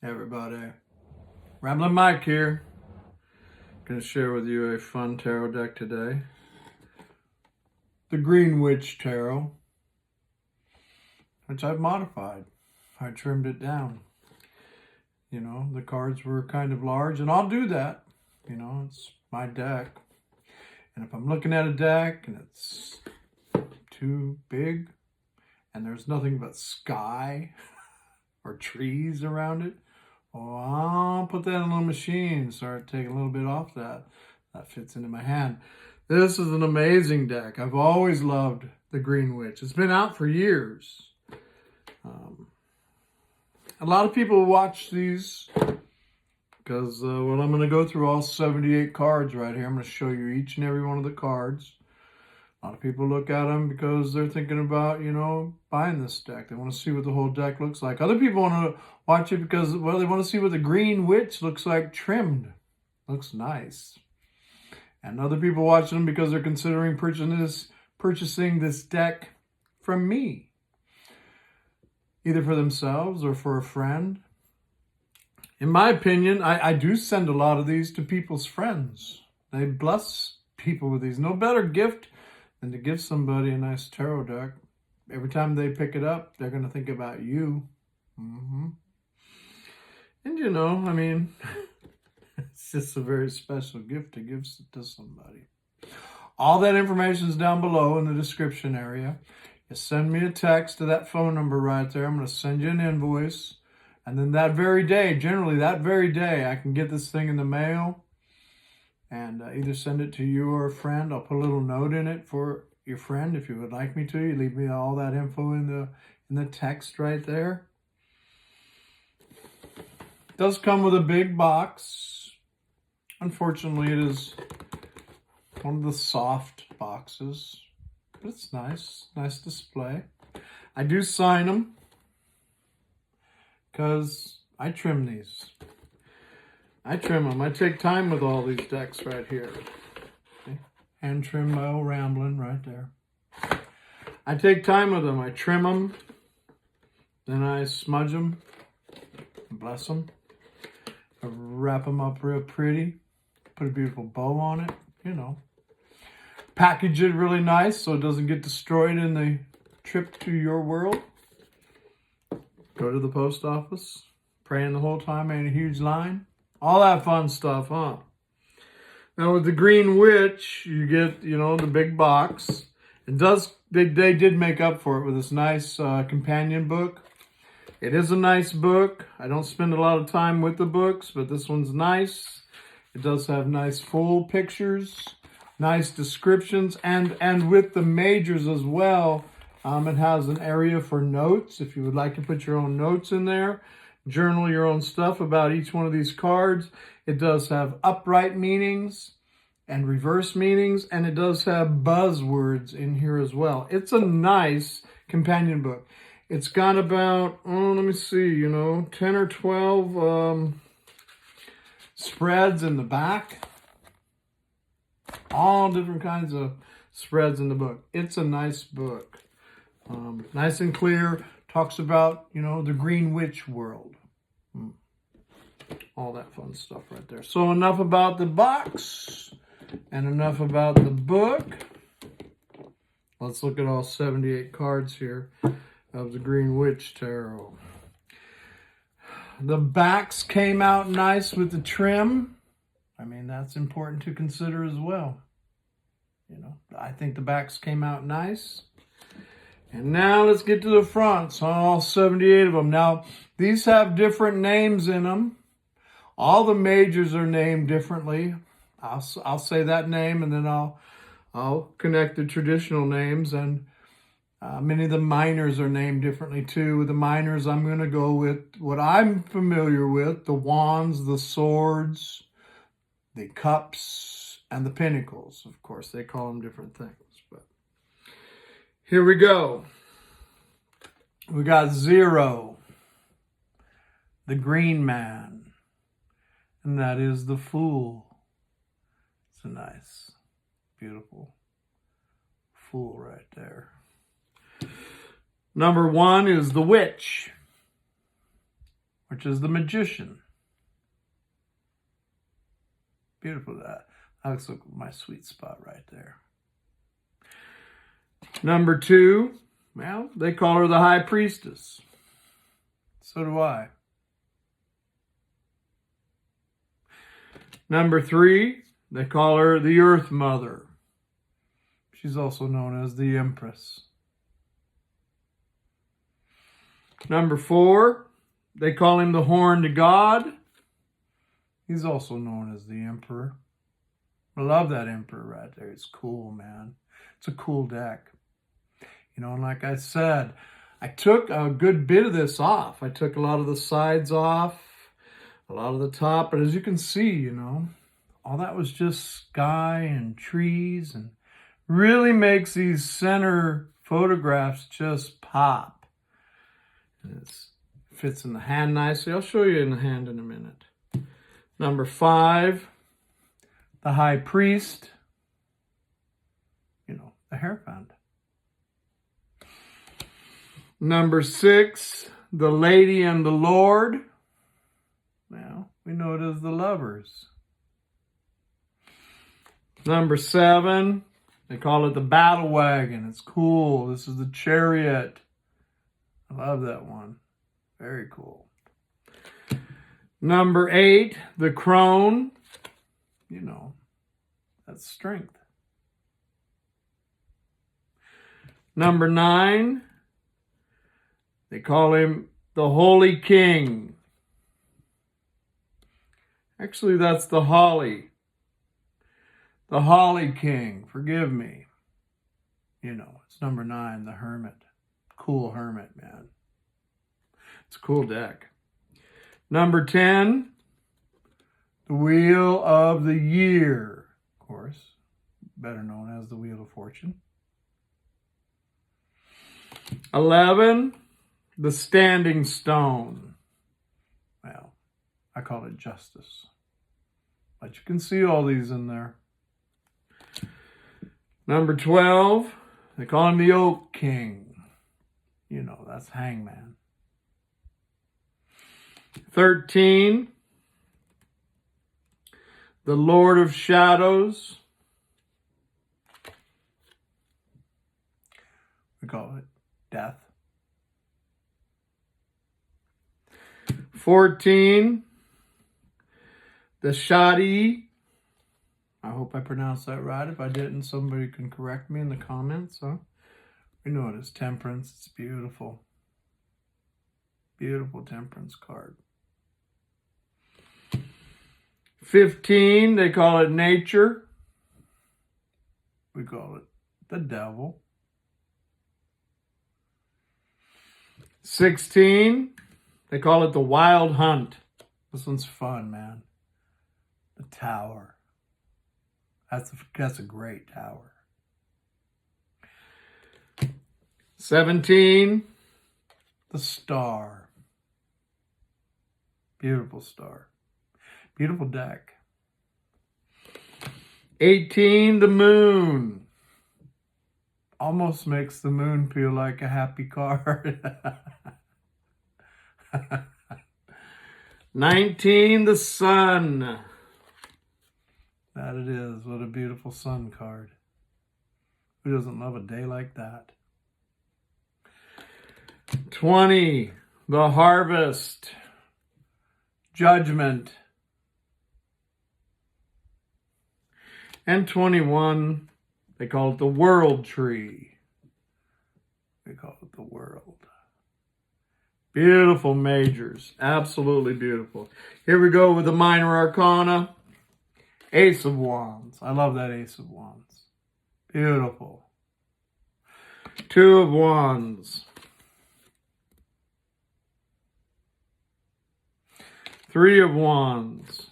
Everybody, Ramblin Mike here. Going to share with you a fun tarot deck today. The Green Witch Tarot, which I've modified. I trimmed it down. You know, the cards were kind of large, and I'll do that. You know, it's my deck. And if I'm looking at a deck and it's too big and there's nothing but sky or trees around it, oh, I'll put that in a little machine and start taking a little bit off that. That fits into my hand. This is an amazing deck. I've always loved the Green Witch. It's been out for years. A lot of people watch these because well, I'm going to go through all 78 cards right here. I'm going to show you each and every one of the cards. A lot of people look at them because they're thinking about, you know, buying this deck. They want to see what the whole deck looks like. Other people want to watch it because, well, they want to see what the Green Witch looks like trimmed. Looks nice. And other people watch them because they're considering purchasing this deck from me. Either for themselves or for a friend. In my opinion, I do send a lot of these to people's friends. They bless people with these. No better gift than to give somebody a nice tarot deck. Every time they pick it up, they're going to think about you. And you know, I mean, it's just a very special gift to give to somebody. All that information is down below in the description area. You send me a text to that phone number right there. I'm going to send you an invoice. And then that very day, generally that very day, I can get this thing in the mail and either send it to you or a friend. I'll put a little note in it for your friend if you would like me to. You leave me all that info in the text right there. It does come with a big box. Unfortunately, it is one of the soft boxes. But it's nice. Nice display. I do sign them because I trim these. I trim them. I take time with all these decks right here. Okay. Hand trim by old Ramblin right there. I take time with them. I trim them. Then I smudge them. Bless them. I wrap them up real pretty. Put a beautiful bow on it. You know. Package it really nice so it doesn't get destroyed in the trip to your world. Go to the post office. Praying the whole time. Ain't a huge line. All that fun stuff, huh? Now with the Green Witch, you get, you know, the big box. It does, they did make up for it with this nice companion book. It is a nice book. I don't spend a lot of time with the books, but this one's nice. It does have nice full pictures, nice descriptions, and with the majors as well. It has an area for notes if you would like to put your own notes in there. Journal your own stuff about each one of these cards. It does have upright meanings and reverse meanings, and it does have buzzwords in here as well. It's a nice companion book. It's got about, let me see, you know, 10 or 12 spreads in the back. All different kinds of spreads in the book. It's a nice book. Nice and clear. Talks about, you know, the Green Witch world. All that fun stuff right there. So enough about the box and enough about the book. Let's look at all 78 cards here of the Green Witch Tarot. The backs came out nice with the trim. I mean, that's important to consider as well. You know, I think the backs came out nice. And now let's get to the fronts on all 78 of them. Now, these have different names in them. All the majors are named differently. I'll say that name and then I'll connect the traditional names. And many of the minors are named differently too. With the minors, I'm going to go with what I'm familiar with. The wands, the swords, the cups, and the pinnacles. Of course, they call them different things. But here we go. We got 0, the green man, and that is the Fool. It's a nice, beautiful Fool right there. Number 1 is the Witch. which is the Magician. Beautiful. That looks like my sweet spot right there. Number 2, well, they call her the High Priestess. So do I. Number 3, they call her the Earth Mother. She's also known as the Empress. Number 4, they call him the Horned God. He's also known as the Emperor. I love that Emperor right there. It's cool, man. It's a cool deck. You know, and like I said, I took a good bit of this off. I took a lot of the sides off, a lot of the top. But as you can see, you know, all that was just sky and trees, and really makes these center photographs just pop. And it fits in the hand nicely. I'll show you in the hand in a minute. Number 5, the High Priest. You know, the Hierophant. Number 6, the Lady and the Lord. Well, we know it as the Lovers. Number 7, they call it the Battle Wagon. It's cool. This is the Chariot. I love that one. Very cool. Number 8, the Crone. You know, that's strength. Number 9, they call him the Holy King. Actually, that's the Holly. The Holly King, forgive me. You know, it's number 9, the Hermit. Cool Hermit, man. It's a cool deck. Number 10, the Wheel of the Year. Of course, better known as the Wheel of Fortune. 11, the Standing Stone. Well, I call it Justice. But you can see all these in there. Number 12, they call him the Oak King. You know, that's Hangman. 13, the Lord of Shadows. We call it Death. 14, the Shadi. I hope I pronounced that right. If I didn't, somebody can correct me in the comments. Huh? We know it as Temperance. It's beautiful. Beautiful Temperance card. 15, they call it Nature. We call it the Devil. 16, they call it the Wild Hunt. This one's fun, man. The Tower. That's a great tower. 17, the Star. Beautiful star. Beautiful deck. 18, the Moon. Almost makes the moon feel like a happy card. 19, the Sun. That it is. What a beautiful sun card. Who doesn't love a day like that? 20, the Harvest. Judgment. And 21, they call it the World Tree. They call it the World. Beautiful majors. Absolutely beautiful. Here we go with the Minor Arcana. Ace of Wands. I love that Ace of Wands. Beautiful. 2 of Wands. 3 of Wands.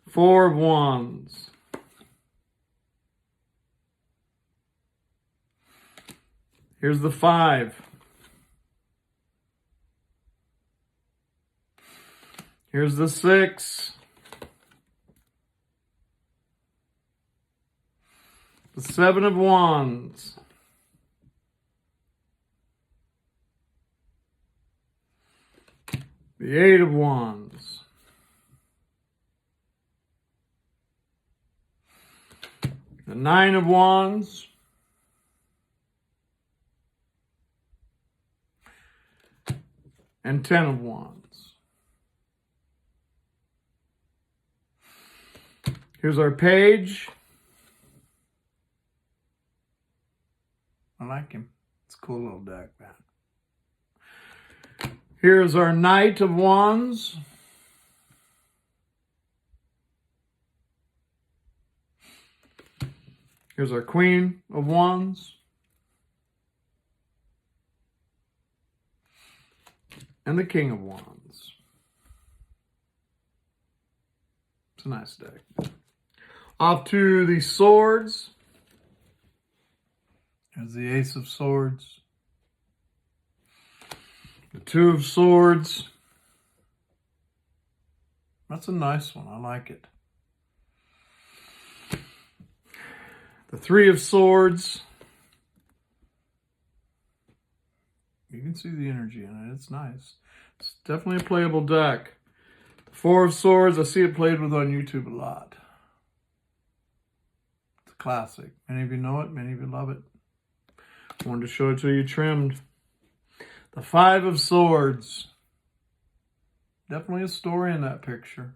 4 of Wands. Here's the 5. Here's the 6. The 7 of Wands. The Eight of Wands. The Nine of Wands. And Ten of Wands. Here's our page. I like him. It's a cool little deck, man. Here's our Knight of Wands. Here's our Queen of Wands. And the King of Wands. It's a nice deck. Off to the swords. There's the Ace of Swords. The Two of Swords. That's a nice one. I like it. The Three of Swords. You can see the energy in it. It's nice. It's definitely a playable deck. The Four of Swords. I see it played with on YouTube a lot. It's a classic. Many of you know it. Many of you love it. I wanted to show it to you trimmed. The Five of Swords. Definitely a story in that picture.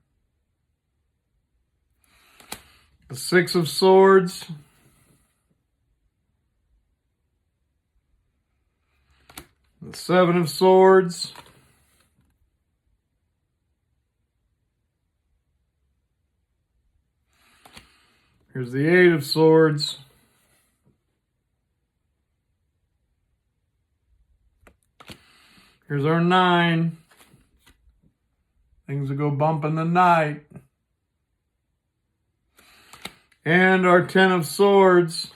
The Six of Swords. The Seven of Swords. Here's the Eight of Swords. Here's our Nine. Things will go bump in the night. And our Ten of Swords.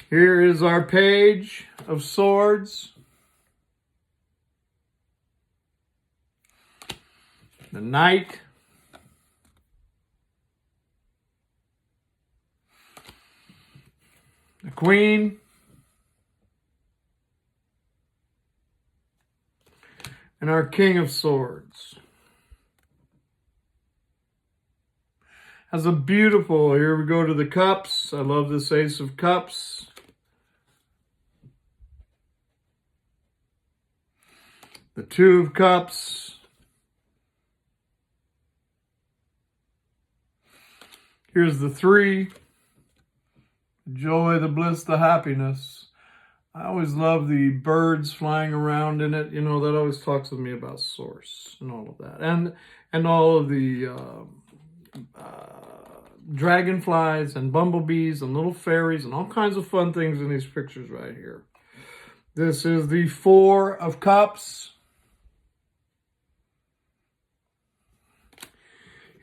Here is our Page of Swords. The Knight. The Queen. And our King of Swords. Has a beautiful, here we go to the cups. I love this Ace of Cups. The Two of Cups. Here's the Three. The joy, the bliss, the happiness. I always love the birds flying around in it. You know, that always talks with me about source and all of that. And all of the dragonflies and bumblebees and little fairies and all kinds of fun things in these pictures right here. This is the Four of Cups.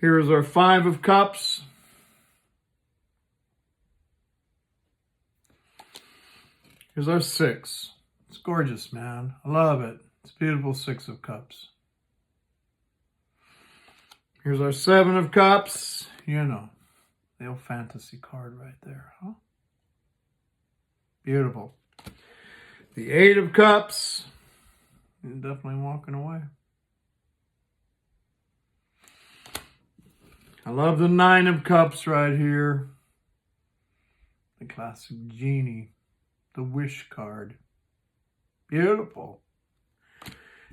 Here is our Five of Cups. Here's our Six. It's gorgeous, man. I love it. It's a beautiful Six of Cups. Here's our Seven of Cups. You know, the old fantasy card right there, huh? Beautiful. The Eight of Cups. You're definitely walking away. I love the Nine of Cups right here. The classic genie. The Wish card. Beautiful.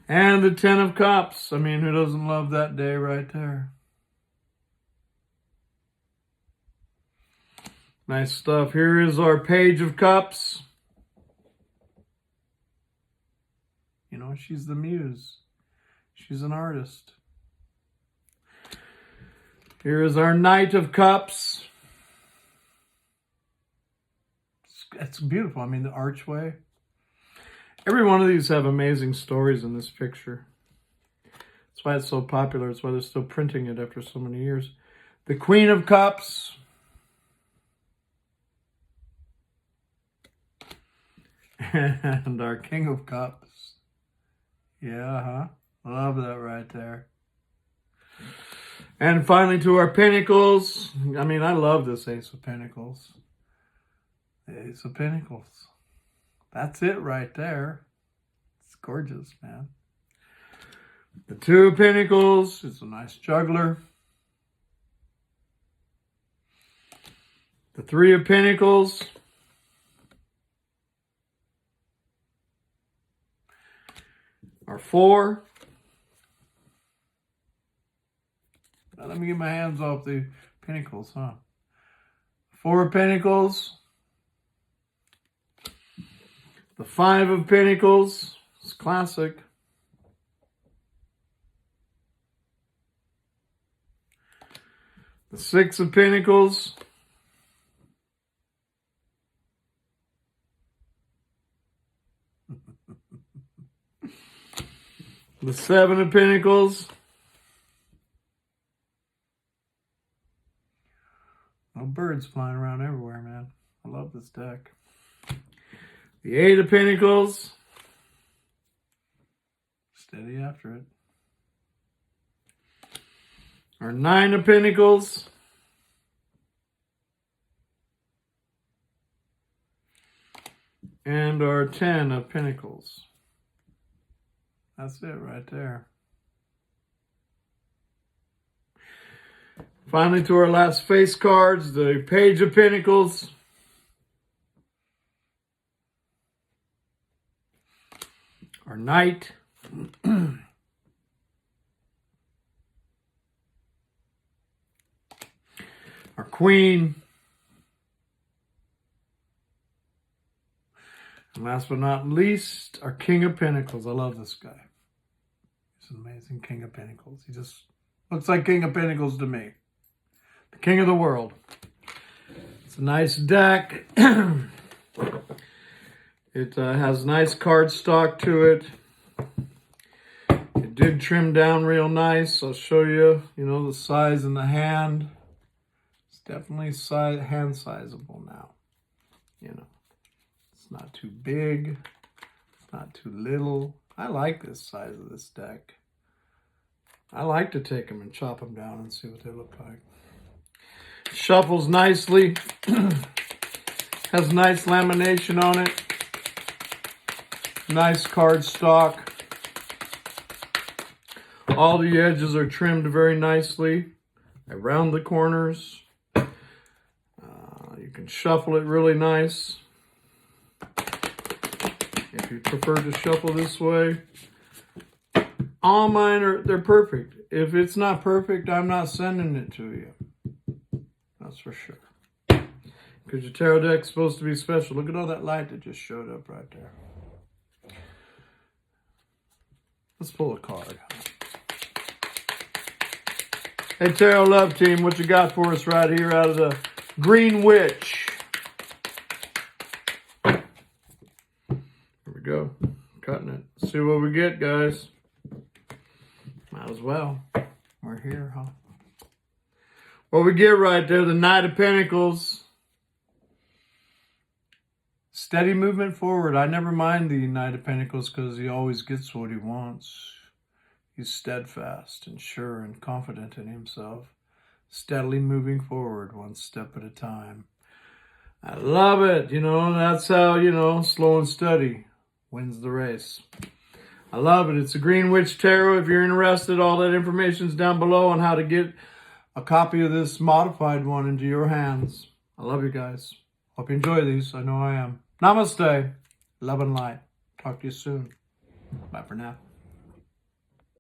And the Ten of Cups. I mean, who doesn't love that day right there? Nice stuff. Here is our Page of Cups. You know, she's the muse. She's an artist. Here is our Knight of Cups. It's beautiful. I mean, the archway. Every one of these have amazing stories in this picture. That's why it's so popular. That's why they're still printing it after so many years. The Queen of Cups. And our King of Cups. Yeah, huh? Love that right there. And finally to our Pinnacles. I mean, I love this Ace of Pentacles. The Ace of Pentacles. That's it right there. It's gorgeous, man. The Two of Pentacles is a nice juggler. The Three of Pentacles. Are 4. Now let me get my hands off the Pentacles, huh? 4 of Pentacles. The 5 of Pentacles. It's classic. The 6 of Pentacles. The 7 of Pentacles. Oh, birds flying around everywhere, man. I love this deck. The 8 of Pentacles. Steady after it. Our 9 of Pentacles. And our 10 of Pentacles. That's it right there. Finally, to our last face cards, the Page of Pentacles. Our Knight. Our Queen. And last but not least, our King of Pentacles. I love this guy. He's an amazing King of Pentacles. He just looks like King of Pentacles to me. The King of the world. It's a nice deck. It has nice card stock to it. It did trim down real nice. I'll show you, the size in the hand. It's definitely hand sizable now. It's not too big. It's not too little. I like this size of this deck. I like to take them and chop them down and see what they look like. Shuffles nicely. Has nice lamination on it. Nice card stock. All the edges are trimmed very nicely around the corners. You can shuffle it really nice. If you prefer to shuffle this way. All mine they're perfect. If it's not perfect, I'm not sending it to you. That's for sure. Because your tarot deck's supposed to be special. Look at all that light that just showed up right there. Let's pull a card. Hey, Tarot Love Team, what you got for us right here out of the Green Witch? Here we go. Cutting it. See what we get, guys. Might as well. We're here, huh? What we get right there, the Knight of Pentacles. Steady movement forward. I never mind the Knight of Pentacles because he always gets what he wants. He's steadfast and sure and confident in himself. Steadily moving forward one step at a time. I love it. That's how, slow and steady wins the race. I love it. It's a Green Witch Tarot. If you're interested, all that information is down below on how to get a copy of this modified one into your hands. I love you guys. Hope you enjoy these. I know I am. Namaste. Love and light. Talk to you soon. Bye for now.